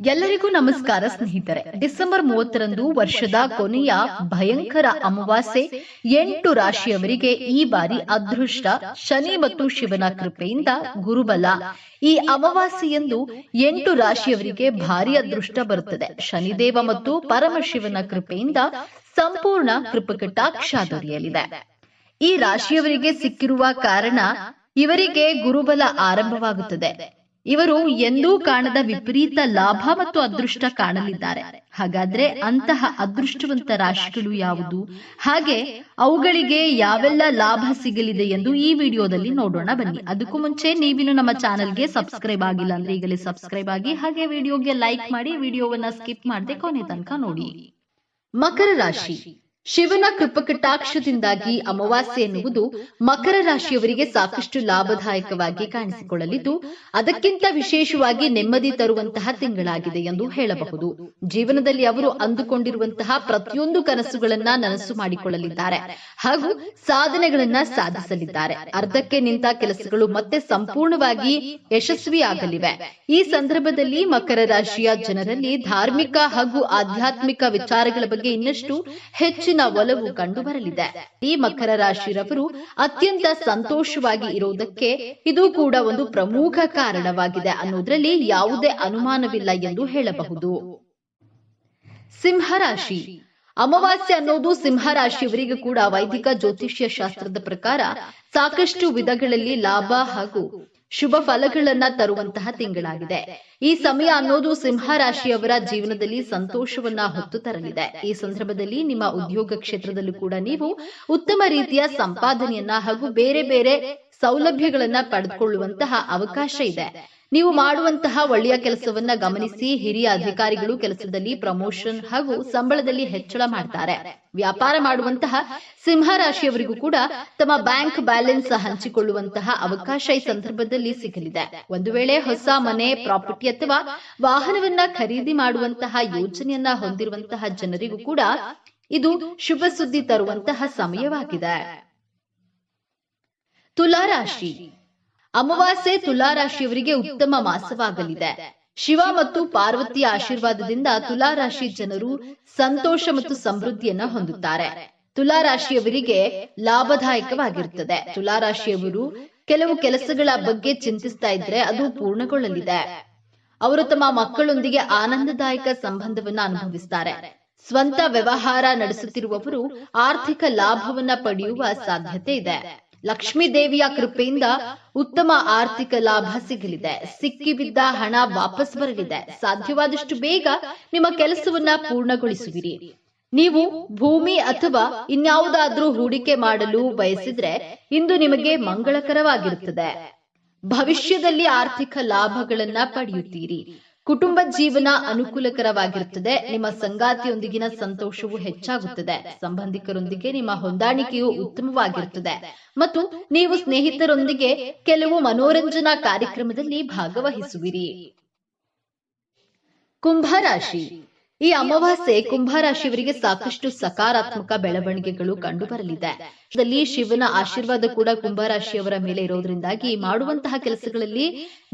ಎಲ್ಲರಿಗೂ ನಮಸ್ಕಾರ ಸ್ನೇಹಿತರೆ. ಡಿಸೆಂಬರ್ 30ರಂದು ವರ್ಷದ ಕೊನೆಯ ಭಯಂಕರ ಅಮಾವಾಸ್ಯೆ 8 ರಾಶಿಯವರಿಗೆ ಈ ಬಾರಿ ಅದೃಷ್ಟ. ಶನಿ ಮತ್ತು ಶಿವನ ಕೃಪೆಯಿಂದ ಗುರುಬಲ. ಈ ಅಮಾವಾಸ್ಯೆಯಂದು 8 ರಾಶಿಯವರಿಗೆ ಭಾರಿ ಅದೃಷ್ಟ ಬರುತ್ತದೆ. ಶನಿದೇವ ಮತ್ತು ಪರಮಶಿವನ ಕೃಪೆಯಿಂದ ಸಂಪೂರ್ಣ ಕೃಪಕಟಾಕ್ಷ ದೊರೆಯಲಿದೆ. ಈ ರಾಶಿಯವರಿಗೆ ಸಿಕ್ಕಿರುವ ಕಾರಣ ಇವರಿಗೆ ಗುರುಬಲ ಆರಂಭವಾಗುತ್ತದೆ. ಇವರು ಎಂದೂ ಕಾಣದ ವಿಪರೀತ ಲಾಭ ಮತ್ತು ಅದೃಷ್ಟ ಕಾಣಲಿದ್ದಾರೆ. ಹಾಗಾದ್ರೆ ಅಂತಹ ಅದೃಷ್ಟವಂತ ರಾಶಿಗಳು ಯಾವುದು, ಹಾಗೆ ಅವುಗಳಿಗೆ ಯಾವೆಲ್ಲ ಲಾಭ ಸಿಗಲಿದೆ ಎಂದು ಈ ವಿಡಿಯೋದಲ್ಲಿ ನೋಡೋಣ ಬನ್ನಿ. ಅದಕ್ಕೂ ಮುಂಚೆ ನೀವಿನ್ನು ನಮ್ಮ ಚಾನೆಲ್ಗೆ ಸಬ್ಸ್ಕ್ರೈಬ್ ಆಗಿಲ್ಲ ಅಂದ್ರೆ ಈಗಲೇ ಸಬ್ಸ್ಕ್ರೈಬ್ ಆಗಿ, ಹಾಗೆ ವಿಡಿಯೋಗೆ ಲೈಕ್ ಮಾಡಿ, ವಿಡಿಯೋವನ್ನ ಸ್ಕಿಪ್ ಮಾಡದೆ ಕೊನೆ ತನಕ ನೋಡಿ. ಮಕರ ರಾಶಿ. ಶಿವನ ಕೃಪಕಟಾಕ್ಷದಿಂದಾಗಿ ಅಮಾವಾಸ್ಯೆ ಎನ್ನುವುದು ಮಕರ ರಾಶಿಯವರಿಗೆ ಸಾಕಷ್ಟು ಲಾಭದಾಯಕವಾಗಿ ಕಾಣಿಸಿಕೊಳ್ಳಲಿದ್ದು, ಅದಕ್ಕಿಂತ ವಿಶೇಷವಾಗಿ ನೆಮ್ಮದಿ ತರುವಂತಹ ತಿಂಗಳಾಗಿದೆ ಎಂದು ಹೇಳಬಹುದು. ಜೀವನದಲ್ಲಿ ಅವರು ಅಂದುಕೊಂಡಿರುವಂತಹ ಪ್ರತಿಯೊಂದು ಕನಸುಗಳನ್ನ ನನಸು ಮಾಡಿಕೊಳ್ಳಲಿದ್ದಾರೆ ಹಾಗೂ ಸಾಧನೆಗಳನ್ನ ಸಾಧಿಸಲಿದ್ದಾರೆ. ಅರ್ಧಕ್ಕೆ ನಿಂತ ಕೆಲಸಗಳು ಮತ್ತೆ ಸಂಪೂರ್ಣವಾಗಿ ಯಶಸ್ವಿಯಾಗಲಿವೆ. ಈ ಸಂದರ್ಭದಲ್ಲಿ ಮಕರ ರಾಶಿಯ ಜನರಲ್ಲಿ ಧಾರ್ಮಿಕ ಹಾಗೂ ಆಧ್ಯಾತ್ಮಿಕ ವಿಚಾರಗಳ ಬಗ್ಗೆ ಇನ್ನಷ್ಟು ಹೆಚ್ಚಿನ ಒಲವು ಕಂಡು ಬರಲಿದೆ. ಈ ಮಕರ ರಾಶಿರವರು ಅತ್ಯಂತ ಸಂತೋಷವಾಗಿ ಇರುವುದಕ್ಕೆ ಇದು ಕೂಡ ಒಂದು ಪ್ರಮುಖ ಕಾರಣವಾಗಿದೆ ಅನ್ನೋದ್ರಲ್ಲಿ ಯಾವುದೇ ಅನುಮಾನವಿಲ್ಲ ಎಂದು ಹೇಳಬಹುದು. ಸಿಂಹರಾಶಿ. ಅಮಾವಾಸ್ಯೆ ಅನ್ನೋದು ಸಿಂಹರಾಶಿಯವರಿಗೂ ಕೂಡ ವೈದಿಕ ಜ್ಯೋತಿಷ್ಯ ಶಾಸ್ತ್ರದ ಪ್ರಕಾರ ಸಾಕಷ್ಟು ವಿಧಗಳಲ್ಲಿ ಲಾಭ ಹಾಗೂ ಶುಭ ಫಲಗಳನ್ನ ತರುವಂತಹ ತಿಂಗಳಾಗಿದೆ. ಈ ಸಮಯ ಅನ್ನೋದು ಸಿಂಹ ರಾಶಿಯವರ ಜೀವನದಲ್ಲಿ ಸಂತೋಷವನ್ನ ಹೊತ್ತು ತರಲಿದೆ. ಈ ಸಂದರ್ಭದಲ್ಲಿ ನಿಮ್ಮ ಉದ್ಯೋಗ ಕ್ಷೇತ್ರದಲ್ಲೂ ಕೂಡ ನೀವು ಉತ್ತಮ ರೀತಿಯ ಸಂಪಾದನೆಯನ್ನ ಹಾಗೂ ಬೇರೆ ಬೇರೆ ಸೌಲಭ್ಯಗಳನ್ನ ಪಡೆದುಕೊಳ್ಳುವಂತಹ ಅವಕಾಶ ಇದೆ. ನೀವು ಮಾಡುವಂತಹ ಒಳ್ಳೆಯ ಕೆಲಸವನ್ನ ಗಮನಿಸಿ ಹಿರಿಯ ಅಧಿಕಾರಿಗಳು ಕೆಲಸದಲ್ಲಿ ಪ್ರಮೋಷನ್ ಹಾಗೂ ಸಂಬಳದಲ್ಲಿ ಹೆಚ್ಚಳ ಮಾಡ್ತಾರೆ. ವ್ಯಾಪಾರ ಮಾಡುವಂತಹ ಸಿಂಹ ರಾಶಿಯವರಿಗೂ ಕೂಡ ತಮ್ಮ ಬ್ಯಾಂಕ್ ಬ್ಯಾಲೆನ್ಸ್ ಹಂಚಿಕೊಳ್ಳುವಂತಹ ಅವಕಾಶ ಈ ಸಂದರ್ಭದಲ್ಲಿ ಸಿಗಲಿದೆ. ಒಂದು ವೇಳೆ ಹೊಸ ಮನೆ, ಪ್ರಾಪರ್ಟಿ ಅಥವಾ ವಾಹನವನ್ನ ಖರೀದಿ ಮಾಡುವಂತಹ ಯೋಜನೆಯನ್ನ ಹೊಂದಿರುವಂತಹ ಜನರಿಗೂ ಕೂಡ ಇದು ಶುಭ ಸುದ್ದಿ ತರುವಂತಹ ಸಮಯವಾಗಿದೆ. ತುಲಾರಾಶಿ. ಅಮಾವಾಸ್ಯೆ ತುಲಾರಾಶಿಯವರಿಗೆ ಉತ್ತಮ ಮಾಸವಾಗಲಿದೆ. ಶಿವ ಮತ್ತು ಪಾರ್ವತಿಯ ಆಶೀರ್ವಾದದಿಂದ ತುಲಾರಾಶಿ ಜನರು ಸಂತೋಷ ಮತ್ತು ಸಮೃದ್ಧಿಯನ್ನ ಹೊಂದುತ್ತಾರೆ. ತುಲಾರಾಶಿಯವರಿಗೆ ಲಾಭದಾಯಕವಾಗಿರುತ್ತದೆ. ತುಲಾರಾಶಿಯವರು ಕೆಲವು ಕೆಲಸಗಳ ಬಗ್ಗೆ ಚಿಂತಿಸ್ತಾ ಇದ್ರೆ ಅದು ಪೂರ್ಣಗೊಳ್ಳಲಿದೆ. ಅವರು ತಮ್ಮ ಮಕ್ಕಳೊಂದಿಗೆ ಆನಂದದಾಯಕ ಸಂಬಂಧವನ್ನ ಅನುಭವಿಸುತ್ತಾರೆ. ಸ್ವಂತ ವ್ಯವಹಾರ ನಡೆಸುತ್ತಿರುವವರು ಆರ್ಥಿಕ ಲಾಭವನ್ನ ಪಡೆಯುವ ಸಾಧ್ಯತೆ ಇದೆ. ಲಕ್ಷ್ಮೀ ದೇವಿಯ ಕೃಪೆಯಿಂದ ಉತ್ತಮ ಆರ್ಥಿಕ ಲಾಭ ಸಿಗಲಿದೆ. ಸಿಕ್ಕಿಬಿದ್ದ ಹಣ ವಾಪಸ್ ಬರಲಿದೆ. ಸಾಧ್ಯವಾದಷ್ಟು ಬೇಗ ನಿಮ್ಮ ಕೆಲಸವನ್ನ ಪೂರ್ಣಗೊಳಿಸುವಿರಿ. ನೀವು ಭೂಮಿ ಅಥವಾ ಇನ್ಯಾವುದಾದ್ರೂ ಹೂಡಿಕೆ ಮಾಡಲು ಬಯಸಿದ್ರೆ ಇಂದು ನಿಮಗೆ ಮಂಗಳಕರವಾಗಿರುತ್ತದೆ. ಭವಿಷ್ಯದಲ್ಲಿ ಆರ್ಥಿಕ ಲಾಭಗಳನ್ನ ಪಡೆಯುತ್ತೀರಿ. ಕುಟುಂಬ ಜೀವನ ಅನುಕೂಲಕರವಾಗಿರುತ್ತದೆ. ನಿಮ್ಮ ಸಂಗಾತಿಯೊಂದಿಗಿನ ಸಂತೋಷವು ಹೆಚ್ಚಾಗುತ್ತದೆ. ಸಂಬಂಧಿಕರೊಂದಿಗೆ ನಿಮ್ಮ ಹೊಂದಾಣಿಕೆಯು ಉತ್ತಮವಾಗಿರುತ್ತದೆ ಮತ್ತು ನೀವು ಸ್ನೇಹಿತರೊಂದಿಗೆ ಕೆಲವು ಮನೋರಂಜನಾ ಕಾರ್ಯಕ್ರಮದಲ್ಲಿ ಭಾಗವಹಿಸುವಿರಿ. ಕುಂಭರಾಶಿ. ಈ ಅಮಾವಾಸ್ಯೆ ಕುಂಭರಾಶಿಯವರಿಗೆ ಸಾಕಷ್ಟು ಸಕಾರಾತ್ಮಕ ಬೆಳವಣಿಗೆಗಳು ಕಂಡು ಬರಲಿದೆ. ಶಿವನ ಆಶೀರ್ವಾದ ಕೂಡ ಕುಂಭರಾಶಿಯವರ ಮೇಲೆ ಇರೋದ್ರಿಂದಾಗಿ ಮಾಡುವಂತಹ ಕೆಲಸಗಳಲ್ಲಿ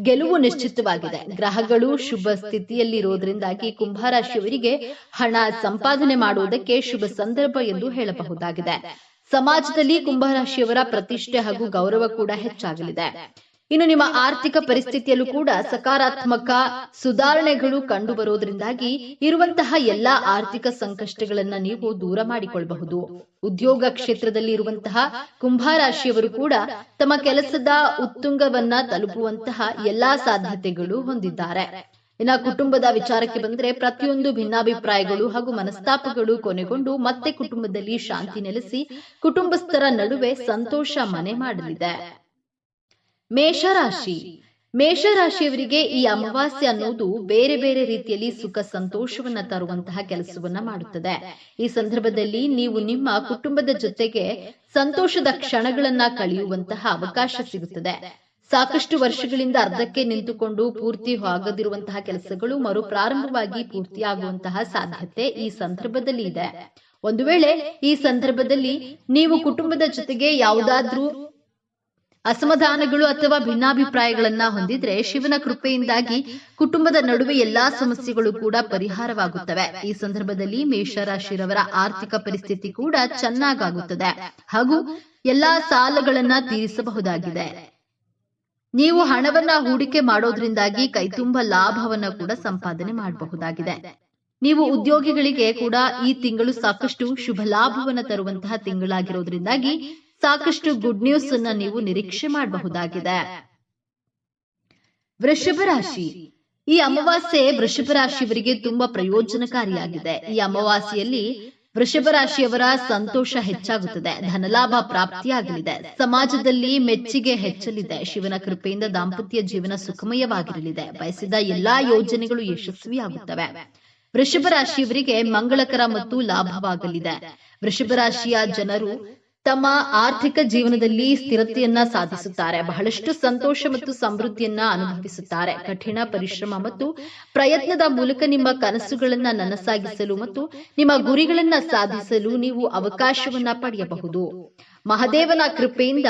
ಗೆಲುವು ನಿಶ್ಚಿತವಾಗಿದೆ. ಗ್ರಹಗಳು ಶುಭ ಸ್ಥಿತಿಯಲ್ಲಿ ಇರೋದ್ರಿಂದಾಗಿ ಕುಂಭರಾಶಿಯವರಿಗೆ ಹಣ ಸಂಪಾದನೆ ಮಾಡುವುದಕ್ಕೆ ಶುಭ ಸಂದರ್ಭ ಎಂದು ಹೇಳಬಹುದಾಗಿದೆ. ಸಮಾಜದಲ್ಲಿ ಕುಂಭರಾಶಿಯವರ ಪ್ರತಿಷ್ಠೆ ಹಾಗೂ ಗೌರವ ಕೂಡ ಹೆಚ್ಚಾಗಲಿದೆ. ಇನ್ನು ನಿಮ್ಮ ಆರ್ಥಿಕ ಪರಿಸ್ಥಿತಿಯಲ್ಲೂ ಕೂಡ ಸಕಾರಾತ್ಮಕ ಸುಧಾರಣೆಗಳು ಕಂಡು ಬರೋದ್ರಿಂದಾಗಿ ಇರುವಂತಹ ಎಲ್ಲಾ ಆರ್ಥಿಕ ಸಂಕಷ್ಟಗಳನ್ನ ನೀವು ದೂರ ಮಾಡಿಕೊಳ್ಳಬಹುದು. ಉದ್ಯೋಗ ಕ್ಷೇತ್ರದಲ್ಲಿ ಇರುವಂತಹ ಕುಂಭರಾಶಿಯವರು ಕೂಡ ತಮ್ಮ ಕೆಲಸದ ಉತ್ತುಂಗವನ್ನ ತಲುಪುವಂತಹ ಎಲ್ಲಾ ಸಾಧ್ಯತೆಗಳು ಹೊಂದಿದ್ದಾರೆ. ಇನ್ನು ಕುಟುಂಬದ ವಿಚಾರಕ್ಕೆ ಬಂದ್ರೆ ಪ್ರತಿಯೊಂದು ಭಿನ್ನಾಭಿಪ್ರಾಯಗಳು ಹಾಗೂ ಮನಸ್ತಾಪಗಳು ಕೊನೆಗೊಂಡು ಮತ್ತೆ ಕುಟುಂಬದಲ್ಲಿ ಶಾಂತಿ ನೆಲೆಸಿ ಕುಟುಂಬಸ್ಥರ ನಡುವೆ ಸಂತೋಷ ಮನೆ ಮಾಡಲಿದೆ. ಮೇಷರಾಶಿ. ಮೇಷರಾಶಿಯವರಿಗೆ ಈ ಅಮಾವಾಸ್ಯೆ ಅನ್ನೋದು ಬೇರೆ ಬೇರೆ ರೀತಿಯಲ್ಲಿ ಸುಖ ಸಂತೋಷವನ್ನ ತರುವಂತಹ ಕೆಲಸವನ್ನ ಮಾಡುತ್ತದೆ. ಈ ಸಂದರ್ಭದಲ್ಲಿ ನೀವು ನಿಮ್ಮ ಕುಟುಂಬದ ಜೊತೆಗೆ ಸಂತೋಷದ ಕ್ಷಣಗಳನ್ನ ಕಳೆಯುವಂತಹ ಅವಕಾಶ ಸಿಗುತ್ತದೆ. ಸಾಕಷ್ಟು ವರ್ಷಗಳಿಂದ ಅರ್ಧಕ್ಕೆ ನಿಂತುಕೊಂಡು ಪೂರ್ತಿ ಆಗದಿರುವಂತಹ ಕೆಲಸಗಳು ಮರು ಪ್ರಾರಂಭವಾಗಿ ಪೂರ್ತಿಯಾಗುವಂತಹ ಸಾಧ್ಯತೆ ಈ ಸಂದರ್ಭದಲ್ಲಿ ಇದೆ. ಒಂದು ವೇಳೆ ಈ ಸಂದರ್ಭದಲ್ಲಿ ನೀವು ಕುಟುಂಬದ ಜೊತೆಗೆ ಯಾವುದಾದ್ರೂ ಅಸಮಾಧಾನಗಳು ಅಥವಾ ಭಿನ್ನಾಭಿಪ್ರಾಯಗಳನ್ನ ಹೊಂದಿದ್ರೆ ಶಿವನ ಕೃಪೆಯಿಂದಾಗಿ ಕುಟುಂಬದ ನಡುವೆ ಎಲ್ಲಾ ಸಮಸ್ಯೆಗಳು ಕೂಡ ಪರಿಹಾರವಾಗುತ್ತವೆ. ಈ ಸಂದರ್ಭದಲ್ಲಿ ಮೇಷರಾಶಿರವರ ಆರ್ಥಿಕ ಪರಿಸ್ಥಿತಿ ಕೂಡ ಚೆನ್ನಾಗಾಗುತ್ತದೆ ಹಾಗೂ ಎಲ್ಲಾ ಸಾಲಗಳನ್ನ ತೀರಿಸಬಹುದಾಗಿದೆ. ನೀವು ಹಣವನ್ನ ಹೂಡಿಕೆ ಮಾಡೋದ್ರಿಂದಾಗಿ ಕೈತುಂಬ ಲಾಭವನ್ನ ಕೂಡ ಸಂಪಾದನೆ ಮಾಡಬಹುದಾಗಿದೆ. ನೀವು ಉದ್ಯೋಗಿಗಳಿಗೆ ಕೂಡ ಈ ತಿಂಗಳು ಸಾಕಷ್ಟು ಶುಭ ಲಾಭವನ್ನ ತರುವಂತಹ ತಿಂಗಳಾಗಿರೋದ್ರಿಂದಾಗಿ ಸಾಕಷ್ಟು ಗುಡ್ ನ್ಯೂಸ್ ಅನ್ನ ನೀವು ನಿರೀಕ್ಷೆ ಮಾಡಬಹುದಾಗಿದೆ. ವೃಷಭ ರಾಶಿ. ಈ ಅಮಾವಾಸ್ಯೆ ವೃಷಭ ರಾಶಿಯವರಿಗೆ ತುಂಬಾ ಪ್ರಯೋಜನಕಾರಿಯಾಗಿದೆ. ಈ ಅಮಾವಾಸ್ಯೆಯಲ್ಲಿ ವೃಷಭ ರಾಶಿಯವರ ಸಂತೋಷ ಹೆಚ್ಚಾಗುತ್ತದೆ, ಧನಲಾಭ ಪ್ರಾಪ್ತಿಯಾಗಲಿದೆ, ಸಮಾಜದಲ್ಲಿ ಮೆಚ್ಚುಗೆ ಹೆಚ್ಚಲಿದೆ, ಶಿವನ ಕೃಪೆಯಿಂದ ದಾಂಪತ್ಯ ಜೀವನ ಸುಖಮಯವಾಗಿರಲಿದೆ, ಬಯಸಿದ ಎಲ್ಲಾ ಯೋಜನೆಗಳು ಯಶಸ್ವಿಯಾಗುತ್ತವೆ. ವೃಷಭ ರಾಶಿಯವರಿಗೆ ಮಂಗಳಕರ ಮತ್ತು ಲಾಭವಾಗಲಿದೆ. ವೃಷಭ ರಾಶಿಯ ಜನರು ತಮ್ಮ ಆರ್ಥಿಕ ಜೀವನದಲ್ಲಿ ಸ್ಥಿರತೆಯನ್ನ ಸಾಧಿಸುತ್ತಾರೆ, ಬಹಳಷ್ಟು ಸಂತೋಷ ಮತ್ತು ಸಮೃದ್ಧಿಯನ್ನ ಅನುಭವಿಸುತ್ತಾರೆ. ಕಠಿಣ ಪರಿಶ್ರಮ ಮತ್ತು ಪ್ರಯತ್ನದ ಮೂಲಕ ನಿಮ್ಮ ಕನಸುಗಳನ್ನ ನನಸಾಗಿಸಲು ಮತ್ತು ನಿಮ್ಮ ಗುರಿಗಳನ್ನ ಸಾಧಿಸಲು ನೀವು ಅವಕಾಶವನ್ನ ಪಡೆಯಬಹುದು. ಮಹಾದೇವನ ಕೃಪೆಯಿಂದ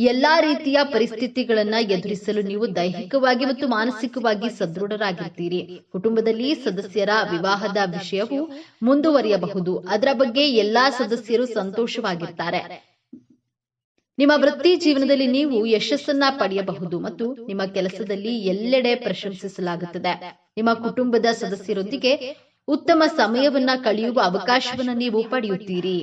ಎಲ್ಲಾ ರೀತಿಯ ಪರಿಸ್ಥಿತಿಗಳನ್ನ ಎದುರಿಸಲು ನೀವು ದೈಹಿಕವಾಗಿ ಮತ್ತು ಮಾನಸಿಕವಾಗಿ ಸದೃಢರಾಗಿರ್ತೀರಿ. ಕುಟುಂಬದಲ್ಲಿ ಸದಸ್ಯರ ವಿವಾಹದ ವಿಷಯವು ಮುಂದುವರಿಯಬಹುದು, ಅದರ ಬಗ್ಗೆ ಎಲ್ಲಾ ಸದಸ್ಯರು ಸಂತೋಷವಾಗಿರ್ತಾರೆ. ನಿಮ್ಮ ವೃತ್ತಿ ಜೀವನದಲ್ಲಿ ನೀವು ಯಶಸ್ಸನ್ನ ಪಡೆಯಬಹುದು ಮತ್ತು ನಿಮ್ಮ ಕೆಲಸದಲ್ಲಿ ಎಲ್ಲೆಡೆ ಪ್ರಶಂಸಿಸಲಾಗುತ್ತದೆ. ನಿಮ್ಮ ಕುಟುಂಬದ ಸದಸ್ಯರೊಂದಿಗೆ ಉತ್ತಮ ಸಮಯವನ್ನ ಕಳೆಯುವ ಅವಕಾಶವನ್ನ ನೀವು ಪಡೆಯುತ್ತೀರಿ.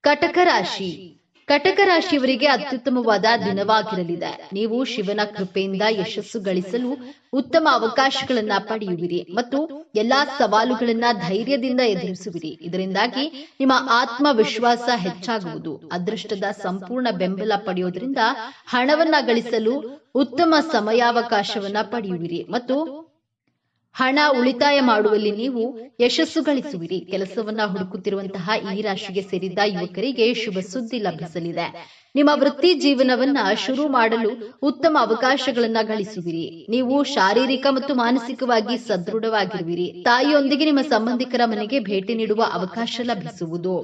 ಕಟಕ ರಾಶಿ. ಕಟಕ ರಾಶಿಯವರಿಗೆ ಅತ್ಯುತ್ತಮವಾದ ದಿನವಾಗಿರಲಿದೆ. ನೀವು ಶಿವನ ಕೃಪೆಯಿಂದ ಯಶಸ್ಸು ಗಳಿಸಲು ಉತ್ತಮ ಅವಕಾಶಗಳನ್ನ ಪಡೆಯುವಿರಿ ಮತ್ತು ಎಲ್ಲಾ ಸವಾಲುಗಳನ್ನ ಧೈರ್ಯದಿಂದ ಎದುರಿಸುವಿರಿ. ಇದರಿಂದಾಗಿ ನಿಮ್ಮ ಆತ್ಮವಿಶ್ವಾಸ ಹೆಚ್ಚಾಗುವುದು. ಅದೃಷ್ಟದ ಸಂಪೂರ್ಣ ಬೆಂಬಲ ಪಡೆಯುವುದರಿಂದ ಹಣವನ್ನ ಗಳಿಸಲು ಉತ್ತಮ ಸಮಯಾವಕಾಶವನ್ನ ಪಡೆಯುವಿರಿ ಮತ್ತು ಹಣ ಉಳಿತಾಯ ಮಾಡುವಲ್ಲಿ ನೀವು ಯಶಸ್ಸು ಗಳಿಸುವಿರಿ. ಕೆಲಸವನ್ನ ಹುಡುಕುತ್ತಿರುವಂತಹ ಈ ರಾಶಿಗೆ ಸೇರಿದ ಯುವಕರಿಗೆ ಶುಭ ಸುದ್ದಿ ಲಭಿಸಲಿದೆ. ನಿಮ್ಮ ವೃತ್ತಿ ಜೀವನವನ್ನ ಶುರು ಮಾಡಲು ಉತ್ತಮ ಅವಕಾಶಗಳನ್ನ ಗಳಿಸುವಿರಿ. ನೀವು ಶಾರೀರಿಕ ಮತ್ತು ಮಾನಸಿಕವಾಗಿ ಸದೃಢವಾಗಿರುವಿರಿ. ತಾಯಿಯೊಂದಿಗೆ ನಿಮ್ಮ ಸಂಬಂಧಿಕರ ಮನೆಗೆ ಭೇಟಿ ನೀಡುವ ಅವಕಾಶ ಲಭಿಸುವುದು.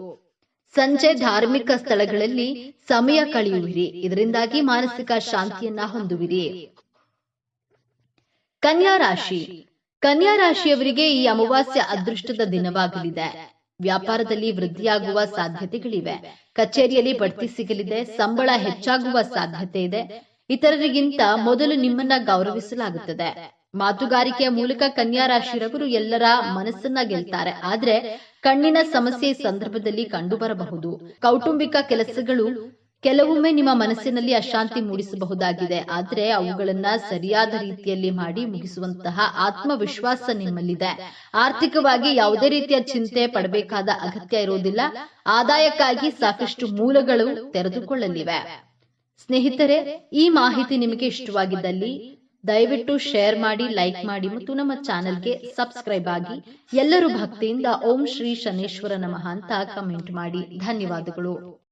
ಸಂಜೆ ಧಾರ್ಮಿಕ ಸ್ಥಳಗಳಲ್ಲಿ ಸಮಯ ಕಳೆಯುವಿರಿ. ಇದರಿಂದಾಗಿ ಮಾನಸಿಕ ಶಾಂತಿಯನ್ನ ಹೊಂದುವಿರಿ. ಕನ್ಯಾ ರಾಶಿ. ಕನ್ಯಾ ರಾಶಿಯವರಿಗೆ ಈ ಅಮಾವಾಸ್ಯ ಅದೃಷ್ಟದ ದಿನವಾಗಲಿದೆ. ವ್ಯಾಪಾರದಲ್ಲಿ ವೃದ್ಧಿಯಾಗುವ ಸಾಧ್ಯತೆಗಳಿವೆ. ಕಚೇರಿಯಲ್ಲಿ ಬಡ್ತಿ ಸಿಗಲಿದೆ, ಸಂಬಳ ಹೆಚ್ಚಾಗುವ ಸಾಧ್ಯತೆ ಇದೆ. ಇತರರಿಗಿಂತ ಮೊದಲು ನಿಮ್ಮನ್ನ ಗೌರವಿಸಲಾಗುತ್ತದೆ. ಮಾತುಗಾರಿಕೆಯ ಮೂಲಕ ಕನ್ಯಾ ರಾಶಿರವರು ಎಲ್ಲರ ಮನಸ್ಸನ್ನ ಗೆಲ್ತಾರೆ, ಆದ್ರೆ ಕಣ್ಣಿನ ಸಮಸ್ಯೆ ಈ ಸಂದರ್ಭದಲ್ಲಿ ಕಂಡುಬರಬಹುದು. ಕೌಟುಂಬಿಕ ಕೆಲಸಗಳು ಕೆಲವೊಮ್ಮೆ ನಿಮ್ಮ ಮನಸ್ಸಿನಲ್ಲಿ ಅಶಾಂತಿ ಮೂಡಿಸಬಹುದಾಗಿದೆ, ಆದರೆ ಅವುಗಳನ್ನ ಸರಿಯಾದ ರೀತಿಯಲ್ಲಿ ಮಾಡಿ ಮುಗಿಸುವಂತಹ ಆತ್ಮವಿಶ್ವಾಸ ನಿಮ್ಮಲ್ಲಿದೆ. ಆರ್ಥಿಕವಾಗಿ ಯಾವುದೇ ರೀತಿಯ ಚಿಂತೆ ಪಡಬೇಕಾದ ಅಗತ್ಯ ಇರುವುದಿಲ್ಲ. ಆದಾಯಕ್ಕಾಗಿ ಸಾಕಷ್ಟು ಮೂಲಗಳು ತೆರೆದುಕೊಳ್ಳಲಿವೆ. ಸ್ನೇಹಿತರೆ, ಈ ಮಾಹಿತಿ ನಿಮಗೆ ಇಷ್ಟವಾಗಿದ್ದಲ್ಲಿ ದಯವಿಟ್ಟು ಶೇರ್ ಮಾಡಿ, ಲೈಕ್ ಮಾಡಿ ಮತ್ತು ನಮ್ಮ ಚಾನೆಲ್ಗೆ ಸಬ್ಸ್ಕ್ರೈಬ್ ಆಗಿ. ಎಲ್ಲರೂ ಭಕ್ತಿಯಿಂದ ಓಂ ಶ್ರೀ ಶನೇಶ್ವರ ನಮಃ ಅಂತ ಕಮೆಂಟ್ ಮಾಡಿ. ಧನ್ಯವಾದಗಳು.